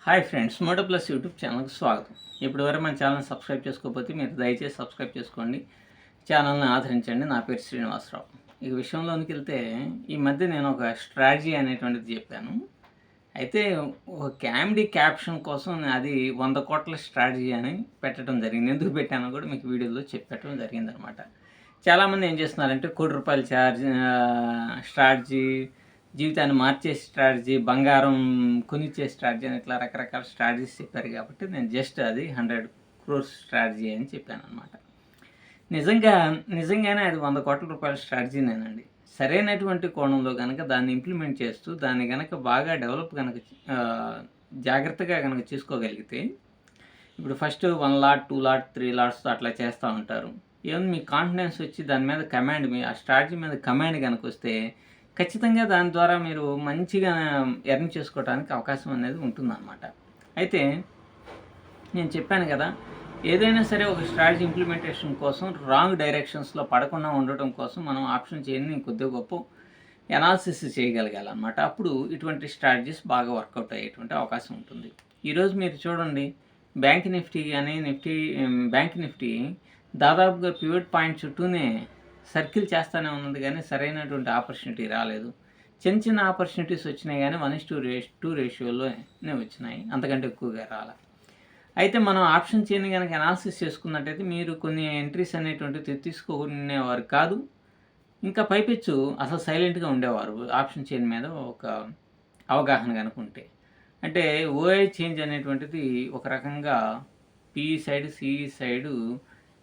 Hi friends, Moto plus YouTube ఛానల్కి స్వాగతం. ఇప్పటివరకు మన ఛానల్ సబ్స్క్రైబ్ చేసుకోకపోతే మీరు దయచేసి సబ్స్క్రైబ్ చేసుకోండి, ఛానల్ని ఆదరించండి. నా పేరు శ్రీనివాసరావు. ఈ విషయంలోనికి వెళ్తే ఈ మధ్య నేను ఒక స్ట్రాటజీ అనేటువంటిది చెప్పాను. అయితే ఒక కామెడీ క్యాప్షన్ కోసం అది 100 కోట్ల స్ట్రాటజీ అని పెట్టడం జరిగింది. ఎందుకు పెట్టానో కూడా మీకు వీడియోలో చెప్పడం జరిగిందనమాట. చాలామంది ఏం చేస్తున్నారంటే ₹1,00,00,000 స్ట్రాటజీ, జీవితాన్ని మార్చే స్ట్రాటజీ, బంగారం కొనిచ్చే స్ట్రాటజీ అని ఇట్లా రకరకాల స్ట్రాటజీస్ చెప్పారు కాబట్టి నేను జస్ట్ అది 100 క్రోర్స్ స్ట్రాటజీ అని చెప్పాననమాట. నిజంగానే అది ₹100 కోట్ల స్ట్రాటజీనేనండి. సరైనటువంటి కోణంలో కనుక దాన్ని ఇంప్లిమెంట్ చేస్తూ దాన్ని కనుక బాగా డెవలప్ కనుక జాగ్రత్తగా కనుక చేసుకోగలిగితే, ఇప్పుడు ఫస్ట్ 1 లాట్, 2 లాట్, 3 లాట్స్తో అట్లా చేస్తూ ఉంటారు. ఏమన్నా మీ కాన్ఫిడెన్స్ వచ్చి దాని మీద కమాండ్, మీ ఆ స్ట్రాటజీ మీద కమాండ్ కనుక వస్తే ఖచ్చితంగా దాని ద్వారా మీరు మంచిగా ఎర్న్ చేసుకోవడానికి అవకాశం అనేది ఉంటుందన్నమాట. అయితే నేను చెప్పాను కదా, ఏదైనా సరే ఒక స్ట్రాటజీ ఇంప్లిమెంటేషన్ కోసం రాంగ్ డైరెక్షన్స్లో పడకుండా ఉండటం కోసం మనం ఆప్షన్ చేయని కొద్దిగా గొప్ప ఎనాలిసిస్ చేయగలగాలన్నమాట. అప్పుడు ఇటువంటి స్ట్రాటజీస్ బాగా వర్కౌట్ అయ్యేటువంటి అవకాశం ఉంటుంది. ఈరోజు మీరు చూడండి, బ్యాంక్ నిఫ్టీ దాదాపుగా పివట్ పాయింట్ చుట్టూనే సర్కిల్ చేస్తూనే ఉన్నది, కానీ సరైనటువంటి ఆపర్చునిటీ రాలేదు. చిన్న ఆపర్చునిటీస్ వచ్చినాయి, కానీ 1:2 రేషియోలోనే వచ్చినాయి, అంతకంటే ఎక్కువగా రాలే. అయితే మనం ఆప్షన్ చైన్ కనుక అనాలిసిస్ చేసుకున్నట్టయితే మీరు కొన్ని ఎంట్రీస్ అనేటువంటివి తీసుకునేవారు కాదు. ఇంకా పైపెచ్చు అసలు సైలెంట్గా ఉండేవారు ఆప్షన్ చైన్ మీద ఒక అవగాహన కనుక ఉంటే. అంటే ఓఐ చేంజ్ అనేటువంటిది ఒక రకంగా పిఈ సైడ్, సిఈ సైడు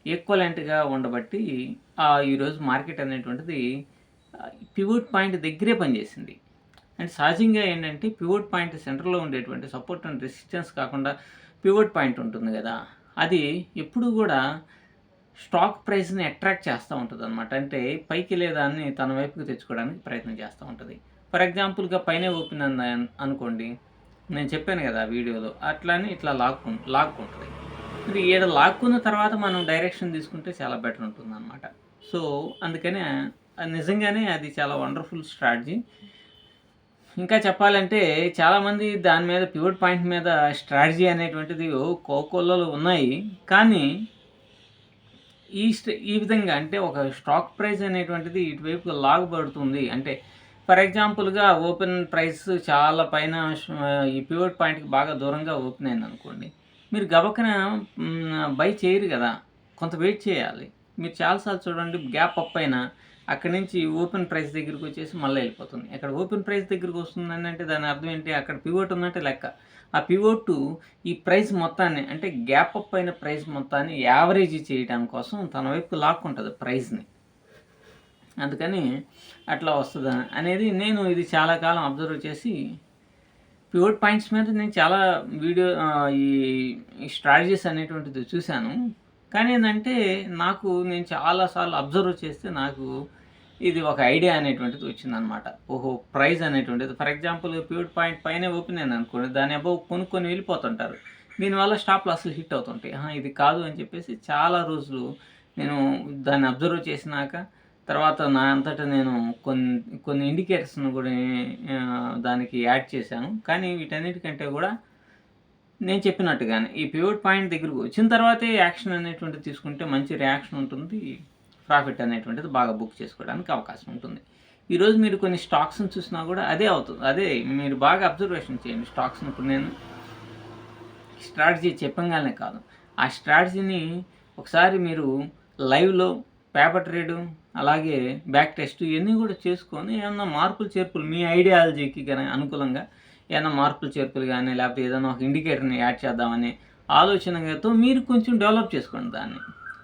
ఈక్వలెంట్గా ఉండబట్టి ఈరోజు మార్కెట్ అనేటువంటిది పివోట్ పాయింట్ దగ్గరే పనిచేసింది. అండ్ సహజంగా ఏంటంటే పివోట్ పాయింట్ సెంటర్లో ఉండేటువంటి సపోర్ట్ అండ్ రెసిస్టెన్స్ కాకుండా పివోట్ పాయింట్ ఉంటుంది కదా, అది ఎప్పుడు కూడా స్టాక్ ప్రైస్ని అట్రాక్ట్ చేస్తూ ఉంటుంది అనమాట. అంటే పైకి వెళ్ళేదాన్ని తన వైపుకి తెచ్చుకోవడానికి ప్రయత్నం చేస్తూ ఉంటుంది. ఫర్ ఎగ్జాంపుల్గా పైన ఓపెన్ అనుకోండి, నేను చెప్పాను కదా వీడియోలో, అట్లానే ఇట్లా లాక్కుంటుంది. ఇది ఈడ లాక్కున్న తర్వాత మనం డైరెక్షన్ తీసుకుంటే చాలా బెటర్ ఉంటుందన్నమాట. సో అందుకనే నిజంగానే అది చాలా వండర్ఫుల్ స్ట్రాటజీ. ఇంకా చెప్పాలంటే చాలామంది దాని మీద పివట్ పాయింట్ మీద స్ట్రాటజీ అనేటువంటిది కోకొల్లలు ఉన్నాయి. కానీ ఈ విధంగా అంటే ఒక స్టాక్ ప్రైస్ అనేటువంటిది ఇటువైపు లాగబడుతుంది అంటే, ఫర్ ఎగ్జాంపుల్గా ఓపెన్ ప్రైస్ చాలా పైన ఈ పివట్ పాయింట్కి బాగా దూరంగా ఓపెన్ అయింది అనుకోండి, మీరు గబక్కన బై చేయరు కదా, కొంత వెయిట్ చేయాలి. మీరు చాలాసార్లు చూడండి, గ్యాప్ అప్ అయినా అక్కడి నుంచి ఓపెన్ ప్రైస్ దగ్గరికి వచ్చేసి మళ్ళీ వెళ్ళిపోతుంది. అక్కడ ఓపెన్ ప్రైస్ దగ్గరికి వస్తుందని అంటే దాని అర్థం ఏంటి, అక్కడ పివోట్ ఉందంటే లెక్క. ఆ పివోట్ ఈ ప్రైస్ మొత్తాన్ని, అంటే గ్యాప్ అప్ అయిన ప్రైస్ మొత్తాన్ని యావరేజ్ చేయడానికి కోసం తన వైపు లాక్కుంటుంది ప్రైస్ని. అందుకని అట్లా వస్తుంది అనేది నేను ఇది చాలా కాలం అబ్జర్వ్ చేసి పివట్ పాయింట్స్ మీద నేను చాలా ఈ స్ట్రాటజీస్ అనేటువంటిది చూశాను. కానీ ఏంటంటే నేను చాలాసార్లు అబ్జర్వ్ చేస్తే నాకు ఇది ఒక ఐడియా అనేటువంటిది వచ్చిందనమాట. ఓహో, ప్రైస్ అనేటువంటిది ఫర్ ఎగ్జాంపుల్ పివట్ పాయింట్ పైన ఓపెన్ అయింది అనుకోండి, దాని అబౌవ్ కొనుక్కొని వెళ్ళిపోతుంటారు. దీనివల్ల స్టాప్ లాస్లు హిట్ అవుతుంటాయి. ఇది కాదు అని చెప్పేసి చాలా రోజులు నేను దాన్ని అబ్జర్వ్ చేసినాక తర్వాత నా అంతటా నేను కొన్ని ఇండికేటర్స్ను కూడా దానికి యాడ్ చేశాను. కానీ వీటన్నిటికంటే కూడా నేను చెప్పినట్టుగానే ఈ పివట్ పాయింట్ దగ్గరకు వచ్చిన తర్వాతే యాక్షన్ అనేటువంటిది తీసుకుంటే మంచి రియాక్షన్ ఉంటుంది, ప్రాఫిట్ అనేటువంటిది బాగా బుక్ చేసుకోవడానికి అవకాశం ఉంటుంది. ఈరోజు మీరు కొన్ని స్టాక్స్ని చూసినా కూడా అదే అవుతుంది. అదే మీరు బాగా అబ్జర్వేషన్ చేయండి స్టాక్స్ని. ఇప్పుడు నేను స్ట్రాటజీ చెప్పంగానే కాదు, ఆ స్ట్రాటజీని ఒకసారి మీరు లైవ్లో పేపర్ ట్రేడు, అలాగే బ్యాక్ టెస్ట్ ఇవన్నీ కూడా చేసుకొని ఏమన్నా మార్పులు చేర్పులు మీ ఐడియాలజీకి కానీ అనుకూలంగా ఏమైనా మార్పులు చేర్పులు కానీ, లేకపోతే ఏదైనా ఒక ఇండికేటర్ని యాడ్ చేద్దామని ఆలోచనతో మీరు కొంచెం డెవలప్ చేసుకోండి దాన్ని.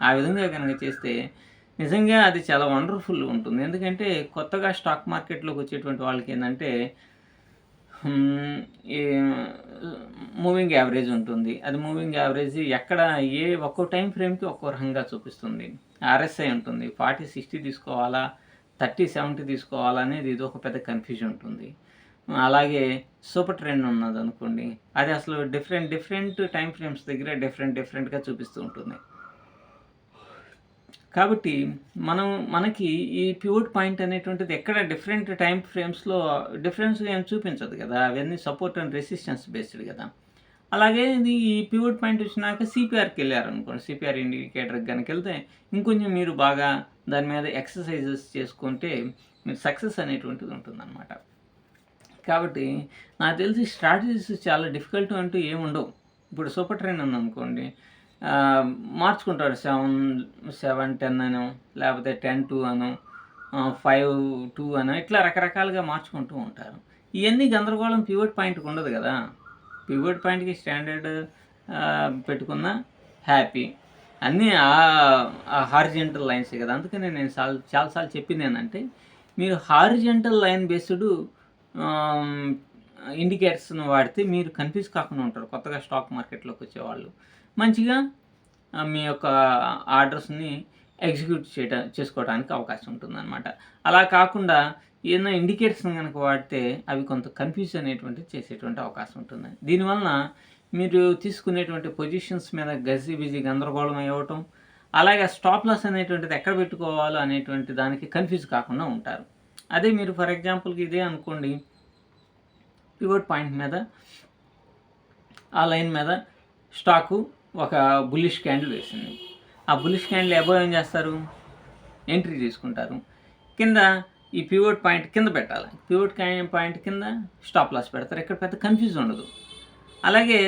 ఆ విధంగా కనుక చేస్తే నిజంగా అది చాలా వండర్ఫుల్ ఉంటుంది. ఎందుకంటే కొత్తగా స్టాక్ మార్కెట్లోకి వచ్చేటువంటి వాళ్ళకి ఏంటంటే ఈ మూవింగ్ యావరేజ్ ఉంటుంది. అది మూవింగ్ యావరేజ్ ఎక్కడ ఒక్కో టైం ఫ్రేమ్కి ఒక్కో రకంగా చూపిస్తుంది. ఆర్ఎస్ఐ ఉంటుంది, 40-60 తీసుకోవాలా, 30-70 తీసుకోవాలా అనేది ఇది ఒక పెద్ద కన్ఫ్యూజన్ ఉంటుంది. అలాగే సూపర్ ట్రెండ్ ఉన్నది అనుకోండి, అది అసలు డిఫరెంట్ టైం ఫ్రేమ్స్ దగ్గర డిఫరెంట్గా చూపిస్తూ ఉంటుంది. కాబట్టి మనకి ఈ పివట్ పాయింట్ అనేటువంటిది ఎక్కడ డిఫరెంట్ టైం ఫ్రేమ్స్లో డిఫరెన్స్ ఏం చూపించదు కదా, అవన్నీ సపోర్ట్ అండ్ రెసిస్టెన్స్ బేస్డ్ కదా. అలాగే ఇది ఈ పివట్ పాయింట్ వచ్చినాక సిపిఆర్కి వెళ్ళారనుకోండి, సిపిఆర్ ఇండికేటర్కి కనుక వెళ్తే ఇంకొంచెం మీరు బాగా దాని మీద ఎక్సర్సైజెస్ చేసుకుంటే మీరు సక్సెస్ అనేటువంటిది ఉంటుందన్నమాట. కాబట్టి నాకు తెలిసి స్ట్రాటజీస్ చాలా డిఫికల్ట్ అంటూ ఏముండవు. ఇప్పుడు సూపర్ ట్రెండ్ ఉందనుకోండి, మార్చుకుంటారు 7-10 అనో, లేకపోతే 10-2 అనో, 5-2 అనో, ఇట్లా రకరకాలుగా మార్చుకుంటూ ఉంటారు. ఇవన్నీ గందరగోళం పివట్ పాయింట్కి ఉండదు కదా. పివట్ పాయింట్కి స్టాండర్డ్ పెట్టుకున్న హ్యాపీ, అన్నీ హారిజెంటల్ లైన్సే కదా. అందుకనే నేను చాలాసార్లు చెప్పింది ఏంటంటే, మీరు హారిజెంటల్ లైన్ బేస్డ్ ఇండికేటర్స్ని వాడితే మీరు కన్ఫ్యూజ్ కాకుండా ఉంటారు. కొత్తగా స్టాక్ మార్కెట్లోకి వచ్చేవాళ్ళు మంచిగా మీ యొక్క ఆర్డర్స్ని ఎగ్జిక్యూట్ చేసుకోవడానికి అవకాశం ఉంటుందన్నమాట. అలా కాకుండా ఏదైనా ఇండికేటర్స్ని కనుక వాడితే అవి కొంత కన్ఫ్యూజ్ అనేటువంటిది చేసేటువంటి అవకాశం ఉంటుంది. దీనివలన మీరు తీసుకునేటువంటి పొజిషన్స్ మీద గజిబిజి గందరగోళం అవ్వటం, అలాగే స్టాప్ లాస్ అనేటువంటిది ఎక్కడ పెట్టుకోవాలో అనేటువంటి దానికి కన్ఫ్యూజ్ కాకుండా ఉంటారు. అదే మీరు ఫర్ ఎగ్జాంపుల్కి ఇదే అనుకోండి, పివట్ పాయింట్ మీద ఆ లైన్ మీద స్టాకు ఒక బుల్లిష్ క్యాండిల్ వేసింది. ఆ బుల్లిష్ క్యాండిల్ అబోవ్ ఏం చేస్తారు, ఎంట్రీ తీసుకుంటారు. కింద ఈ పివట్ పాయింట్ కింద పెట్టాలి, పివట్ పాయింట్ కింద స్టాప్ లాస్ పెడతారు. ఇక్కడ పెద్ద కన్ఫ్యూజ్ ఉండదు. అలాగే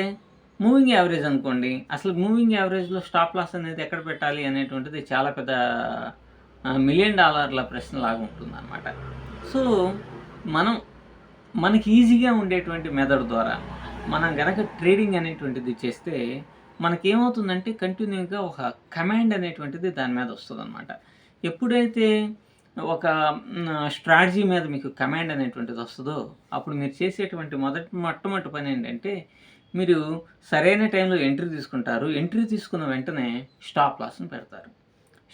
మూవింగ్ యావరేజ్ అనుకోండి, అసలు మూవింగ్ యావరేజ్లో స్టాప్ లాస్ అనేది ఎక్కడ పెట్టాలి అనేటువంటిది చాలా పెద్ద $1 మిలియన్ ప్రశ్నలాగా ఉంటుంది అన్నమాట. సో మనకి ఈజీగా ఉండేటువంటి మెథడ్ ద్వారా మనం గనక ట్రేడింగ్ అనేటువంటిది చేస్తే మనకేమవుతుందంటే కంటిన్యూగా ఒక కమాండ్ అనేటువంటిది దాని మీద వస్తుంది అనమాట. ఎప్పుడైతే ఒక స్ట్రాటజీ మీద మీకు కమాండ్ అనేటువంటిది వస్తుందో అప్పుడు మీరు చేసేటువంటి మొట్టమొదటి పని ఏంటంటే, మీరు సరైన టైంలో ఎంట్రీ తీసుకుంటారు. ఎంట్రీ తీసుకున్న వెంటనే స్టాప్ లాస్ని పెడతారు.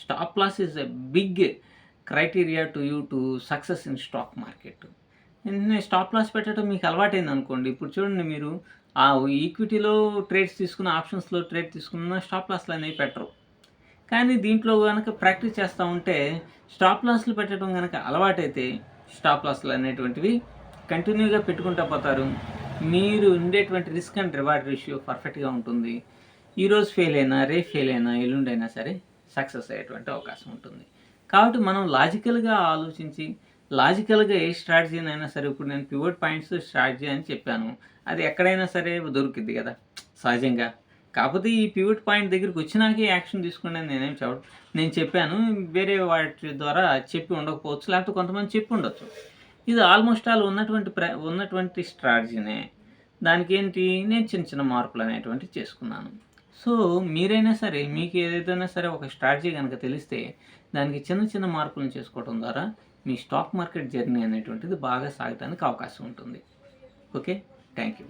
Stop loss is a big criteria to you to success in stock market. Stop loss పెట్టడం మీకు అలవాటైంది అనుకోండి. ఇప్పుడు చూడండి, మీరు ఆ ఈక్విటీలో ట్రేడ్స్ తీసుకున్న, ఆప్షన్స్లో ట్రేడ్ తీసుకున్న స్టాప్ లాస్లు అనేవి పెట్టరు. కానీ దీంట్లో కనుక ప్రాక్టీస్ చేస్తూ ఉంటే స్టాప్ లాస్లు పెట్టడం కనుక అలవాటైతే స్టాప్ లాస్లు అనేటువంటివి కంటిన్యూగా పెట్టుకుంటూ పోతారు. మీరు ఉండేటువంటి రిస్క్ అండ్ రివార్డ్ రేషియో పర్ఫెక్ట్గా ఉంటుంది. ఈరోజు ఫెయిల్ అయినా, రేపు ఫెయిల్ అయినా, ఎల్లుండైనా సరే సక్సెస్ అయ్యేటువంటి అవకాశం ఉంటుంది. కాబట్టి మనం లాజికల్గా ఆలోచించి, లాజికల్గా ఏ స్ట్రాటజీనైనా సరే, ఇప్పుడు నేను పివట్ పాయింట్స్ స్ట్రాటజీ అని చెప్పాను, అది ఎక్కడైనా సరే దొరుకుద్ది కదా సహజంగా. కాకపోతే ఈ పివట్ పాయింట్ దగ్గరికి వచ్చినాకే యాక్షన్ తీసుకోండి అని నేను చెప్పాను. వేరే వాటి ద్వారా చెప్పి ఉండకపోవచ్చు, లేకపోతే కొంతమంది చెప్పి ఉండొచ్చు. ఇది ఆల్మోస్ట్ ఆల్ ఉన్నటువంటి స్ట్రాటజీనే. దానికి ఏంటి, నేను చిన్న చిన్న మార్పులు అనేటువంటివి చేసుకున్నాను. సో మీరైనా సరే, మీకు ఏదైనా సరే ఒక స్ట్రాటజీ కనుక తెలిస్తే దానికి చిన్న చిన్న మార్పులను చేసుకోవడం ద్వారా మీ స్టాక్ మార్కెట్ జర్నీ అనేటువంటిది బాగా సాగడానికి అవకాశం ఉంటుంది. Okay, thank you.